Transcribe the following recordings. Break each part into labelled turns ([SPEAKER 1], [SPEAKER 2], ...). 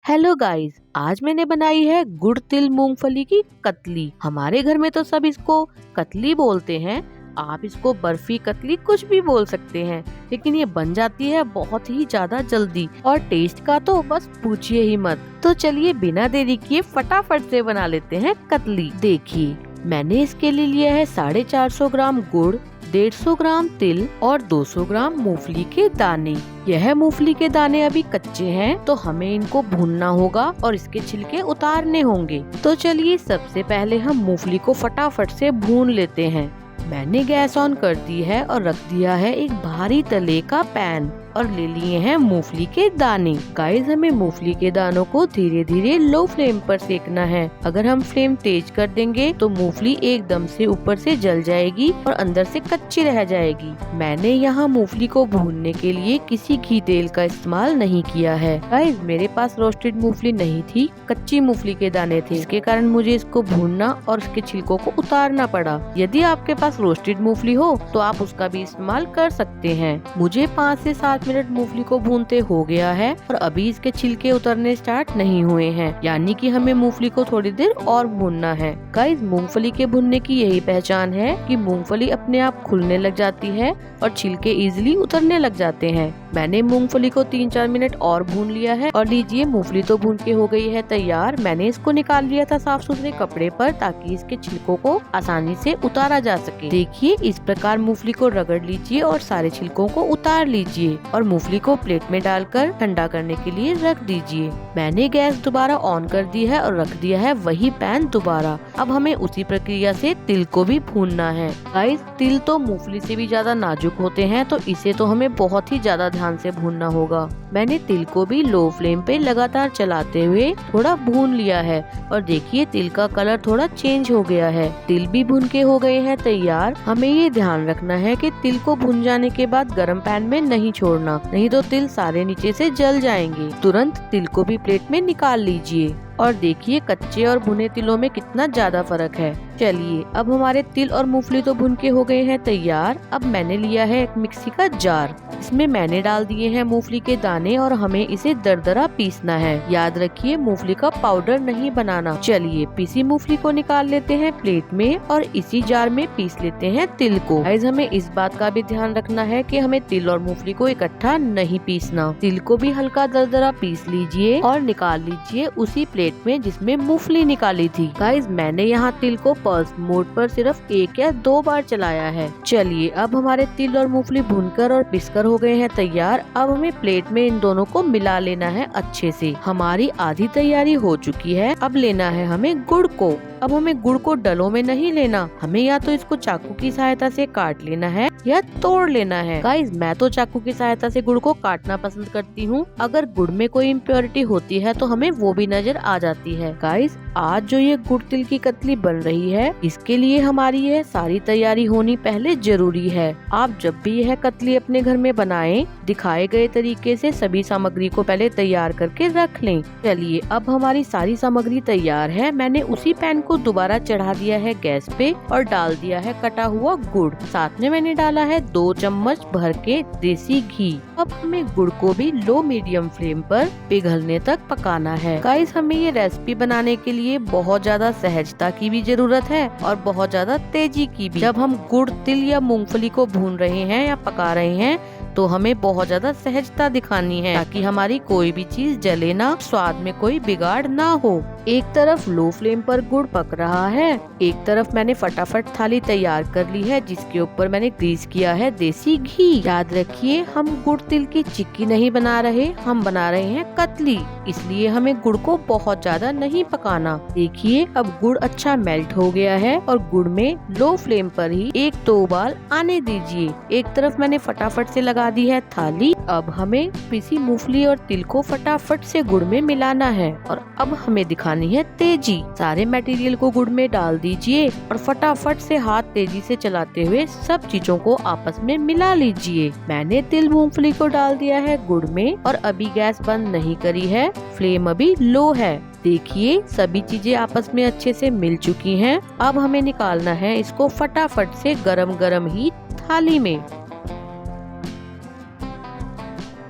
[SPEAKER 1] Hello guys, आज मैंने बनाई है गुड़ तिल मूंगफली की कतली। हमारे घर में तो सब इसको कतली बोलते हैं। आप इसको बर्फी कतली कुछ भी बोल सकते हैं, लेकिन ये बन जाती है बहुत ही ज्यादा जल्दी और टेस्ट का तो बस पूछिए ही मत। तो चलिए बिना देरी किए फटाफट से बना लेते हैं कतली। देखिए, मैंने इसके लिए लिया है 450 ग्राम गुड़, 150 ग्राम तिल और 200 ग्राम मूंगफली के दाने। यह मूंगफली के दाने अभी कच्चे हैं, तो हमें इनको भूनना होगा और इसके छिलके उतारने होंगे। तो चलिए सबसे पहले हम मूंगफली को फटाफट से भून लेते हैं। मैंने गैस ऑन कर दी है और रख दिया है एक भारी तले का पैन और ले लिए हैं मूंगफली के दाने। गाइस, हमें मूंगफली के दानों को धीरे धीरे लो फ्लेम पर सेकना है। अगर हम फ्लेम तेज कर देंगे तो मूंगफली एकदम से ऊपर से जल जाएगी और अंदर से कच्ची रह जाएगी। मैंने यहाँ मूंगफली को भूनने के लिए किसी घी तेल का इस्तेमाल नहीं किया है। गाइस, मेरे पास रोस्टेड मूंगफली नहीं थी, कच्ची मूंगफली के दाने थे, इसके कारण मुझे इसको भूनना और उसके छिलकों को उतारना पड़ा। यदि आपके पास रोस्टेड मूंगफली हो तो आप उसका भी इस्तेमाल कर सकते हैं। मुझे 5 से 7 मिनट मूंगफली को भूनते हो गया है और अभी इसके छिलके उतरने स्टार्ट नहीं हुए हैं, यानी कि हमें मूंगफली को थोड़ी देर और भूनना है। गाइस, मूंगफली के भुनने की यही पहचान है कि मूंगफली अपने आप खुलने लग जाती है और छिलके इजीली उतरने लग जाते हैं। मैंने मूंगफली को 3-4 मिनट और भून लिया है और लीजिए मूंगफली तो भून के हो गई है तैयार। मैंने इसको निकाल लिया था साफ सुथरे कपड़े पर ताकि इसके छिलकों को आसानी से उतारा जा सके। देखिए, इस प्रकार मूंगफली को रगड़ लीजिए और सारे छिलकों को उतार लीजिए और मूंगफली को प्लेट में डालकर ठंडा करने के लिए रख दीजिए। मैंने गैस दोबारा ऑन कर दी है और रख दिया है वही पैन दोबारा। अब हमें उसी प्रक्रिया से तिल को भी भूनना है। गाइस, तिल तो मूंगफली से भी ज्यादा नाजुक होते हैं, तो इसे तो हमें बहुत ही ज्यादा ध्यान से भूनना होगा। मैंने तिल को भी लो फ्लेम पे लगातार चलाते हुए थोड़ा भून लिया है और देखिए तिल का कलर थोड़ा चेंज हो गया है। तिल भी भून के हो गए हैं तैयार। हमें ये ध्यान रखना है कि तिल को भून जाने के बाद गरम पैन में नहीं छोड़ना, नहीं तो तिल सारे नीचे से जल जाएंगे। तुरंत तिल को भी प्लेट में निकाल लीजिए और देखिए कच्चे और भुने तिलों में कितना ज्यादा फर्क है। चलिए, अब हमारे तिल और मूंगफली तो भुन के हो गए हैं तैयार। अब मैंने लिया है एक मिक्सी का जार, इसमें मैंने डाल दिए हैं मूंगफली के दाने और हमें इसे दरदरा पीसना है। याद रखिए, मूंगफली का पाउडर नहीं बनाना। चलिए, पीसी मूंगफली को निकाल लेते हैं प्लेट में और इसी जार में पीस लेते हैं तिल को। गाइस, हमें इस बात का भी ध्यान रखना है कि हमें तिल और मूंगफली को इकट्ठा नहीं पीसना। तिल को भी हल्का दरदरा पीस लीजिए और निकाल लीजिए उसी प्लेट में जिसमें मूंगफली निकाली थी। गाइस, मैंने यहाँ तिल को पल्स मोड पर सिर्फ 1 या 2 बार चलाया है। चलिए, अब हमारे तिल और मूंगफली भुनकर और पिसकर हो गए हैं तैयार। अब हमें प्लेट में इन दोनों को मिला लेना है अच्छे से। हमारी आधी तैयारी हो चुकी है। अब लेना है हमें गुड़ को। अब हमें गुड़ को डलों में नहीं लेना, हमें या तो इसको चाकू की सहायता से काट लेना है या तोड़ लेना है। गाइस, मैं तो चाकू की सहायता से गुड़ को काटना पसंद करती हूँ। अगर गुड़ में कोई इम्प्योरिटी होती है तो हमें वो भी नजर आ जाती है। गाइस, आज जो ये गुड़ तिल की कतली बन रही है, इसके लिए हमारी यह सारी तैयारी होनी पहले जरूरी है। आप जब भी यह कतली अपने घर में बनाएं, दिखाए गए तरीके से सभी सामग्री को पहले तैयार करके रख लें। चलिए, अब हमारी सारी सामग्री तैयार है। मैंने उसी पैन को दोबारा चढ़ा दिया है गैस पे और डाल दिया है कटा हुआ गुड़। साथ में मैंने डाला है 2 चम्मच भर के देसी घी। अब हमें गुड़ को भी लो मीडियम फ्लेम पर पिघलने तक पकाना है। गाइस, हमें ये रेसिपी बनाने के लिए बहुत ज्यादा सहजता की भी जरूरत है और बहुत ज्यादा तेजी की भी। जब हम गुड़ तिल या मूंगफली को भून रहे हैं या पका रहे हैं तो हमें बहुत ज्यादा सहजता दिखानी है ताकि हमारी कोई भी चीज जले ना, स्वाद में कोई बिगाड़ ना हो। एक तरफ लो फ्लेम पर गुड़ पक रहा है, एक तरफ मैंने फटाफट थाली तैयार कर ली है जिसके ऊपर मैंने ग्रीस किया है देसी घी। याद रखिए, हम गुड़ तिल की चिक्की नहीं बना रहे, हम बना रहे हैं कतली, इसलिए हमें गुड़ को बहुत ज्यादा नहीं पकाना। देखिए, अब गुड़ अच्छा मेल्ट हो गया है और गुड़ में लो फ्लेम पर ही 1-2 उबाल आने दीजिए। एक तरफ मैंने फटाफट से लगा दी है थाली। अब हमें पिसी मूंगफली और तिल को फटाफट से गुड़ में मिलाना है और अब हमें दिखानी है तेजी। सारे मटेरियल को गुड़ में डाल दीजिए और फटाफट से हाथ तेजी से चलाते हुए सब चीजों को आपस में मिला लीजिए। मैंने तिल मूंगफली को डाल दिया है गुड़ में और अभी गैस बंद नहीं करी है, फ्लेम अभी लो है। देखिए, सभी चीजें आपस में अच्छे से मिल चुकी हैं। अब हमें निकालना है इसको फटाफट से गरम गरम ही थाली में।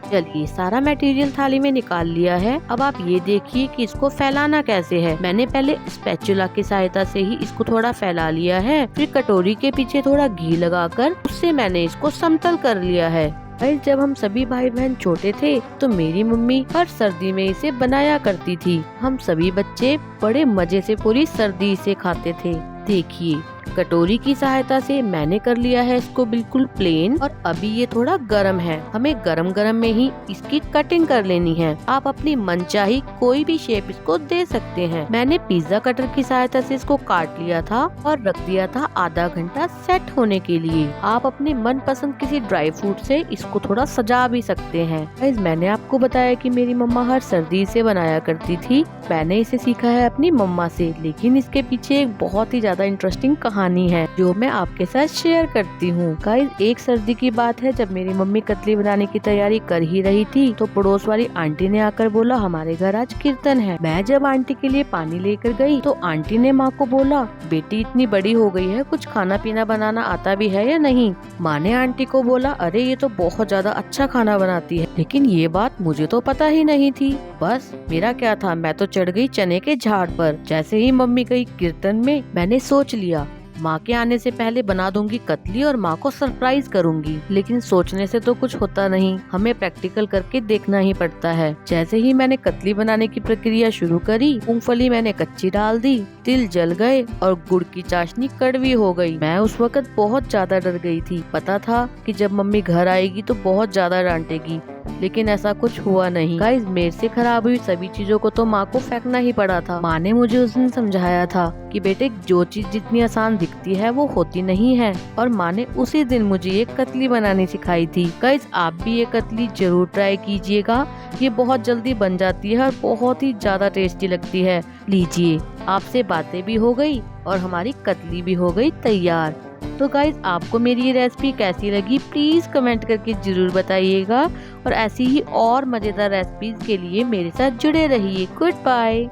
[SPEAKER 1] चलिए सारा मटेरियल थाली में निकाल लिया है। अब आप ये देखिए कि इसको फैलाना कैसे है। मैंने पहले स्पैचुला की सहायता से ही इसको थोड़ा फैला लिया है, फिर कटोरी के पीछे थोड़ा घी लगाकर उससे मैंने इसको समतल कर लिया है। भाई जब हम सभी भाई बहन छोटे थे तो मेरी मम्मी हर सर्दी में इसे बनाया करती थी। हम सभी बच्चे बड़े मजे से पूरी सर्दी इसे खाते थे। देखिए कटोरी की सहायता से मैंने कर लिया है इसको बिल्कुल प्लेन, और अभी ये थोड़ा गरम है। हमें गरम गरम में ही इसकी कटिंग कर लेनी है। आप अपनी मनचाही कोई भी शेप इसको दे सकते हैं। मैंने पिज्जा कटर की सहायता से इसको काट लिया था और रख दिया था आधा घंटा सेट होने के लिए। आप अपने मन पसंद किसी ड्राई फ्रूट से इसको थोड़ा सजा भी सकते हैं। गाइस मैंने आपको बताया कि मेरी मम्मा हर सर्दी से बनाया करती थी। मैंने इसे सीखा है अपनी मम्मा से, लेकिन इसके पीछे एक बहुत ही ज्यादा इंटरेस्टिंग कहानी है जो मैं आपके साथ शेयर करती हूँ। गाइस एक सर्दी की बात है, जब मेरी मम्मी कतली बनाने की तैयारी कर ही रही थी तो पड़ोस वाली आंटी ने आकर बोला हमारे घर आज कीर्तन है। मैं जब आंटी के लिए पानी लेकर गई तो आंटी ने माँ को बोला बेटी इतनी बड़ी हो गई है, कुछ खाना पीना बनाना आता भी है या नहीं। माँ ने आंटी को बोला अरे ये तो बहुत ज्यादा अच्छा खाना बनाती है, लेकिन ये बात मुझे तो पता ही नहीं थी। बस मेरा क्या था, मैं तो चढ़ गई चने के झाड़ पर। जैसे ही मम्मी गई कीर्तन में मैंने सोच लिया माँ के आने से पहले बना दूंगी कतली और माँ को सरप्राइज करूंगी। लेकिन सोचने से तो कुछ होता नहीं, हमें प्रैक्टिकल करके देखना ही पड़ता है। जैसे ही मैंने कतली बनाने की प्रक्रिया शुरू करी, मूंगफली मैंने कच्ची डाल दी, तिल जल गए और गुड़ की चाशनी कड़वी हो गई। मैं उस वक्त बहुत ज्यादा डर गई थी। पता था कि जब मम्मी घर आएगी तो बहुत ज्यादा डांटेगी, लेकिन ऐसा कुछ हुआ नहीं। गाइस मेरे से खराब हुई सभी चीजों को तो माँ को फेंकना ही पड़ा था। माँ ने मुझे उस दिन समझाया था कि बेटे जो चीज जितनी आसान दिखती है वो होती नहीं है, और माँ ने उसी दिन मुझे ये कतली बनानी सिखाई थी। गाइस आप भी ये कतली जरूर ट्राई कीजिएगा, ये बहुत जल्दी बन जाती है और बहुत ही ज्यादा टेस्टी लगती है। लीजिए आपसे बातें भी हो गई और हमारी कतली भी हो गई तैयार। तो गाइज आपको मेरी ये रेसिपी कैसी लगी प्लीज कमेंट करके जरूर बताइएगा, और ऐसी ही और मजेदार रेसिपीज के लिए मेरे साथ जुड़े रहिए। Good bye.